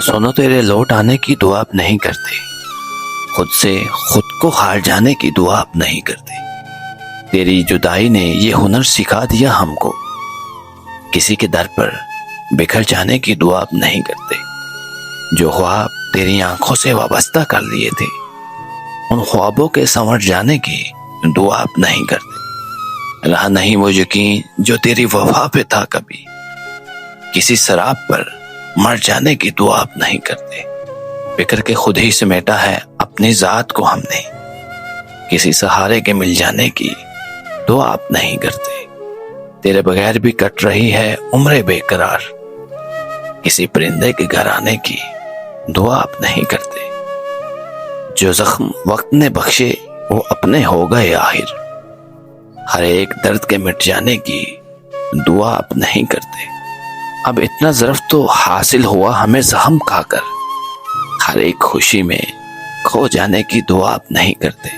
सुनो, तेरे लौट आने की दुआ आप नहीं करते, खुद से खुद को हार जाने की दुआ आप नहीं करते। तेरी जुदाई ने ये हुनर सिखा दिया हमको, किसी के दर पर बिखर जाने की दुआ आप नहीं करते। जो ख्वाब तेरी आंखों से वाबस्ता कर लिए थे, उन ख्वाबों के संवर जाने की दुआ आप नहीं करते। रहा नहीं वो यकीन जो तेरी वफा पे था कभी, किसी शराब पर मर जाने की दुआ आप नहीं करते। बिखर के खुद ही समेटा है अपनी जात को हमने, किसी सहारे के मिल जाने की दुआ आप नहीं करते। तेरे बगैर भी कट रही है उम्र बेकरार, किसी परिंदे के घर आने की दुआ आप नहीं करते। जो जख्म वक्त ने बख्शे वो अपने हो गए आखिर, हर एक दर्द के मिट जाने की दुआ आप नहीं करते। अब इतना ज़र्फ तो हासिल हुआ हमें ज़ख्म खाकर, हर एक खुशी में खो जाने की दुआ आप नहीं करते।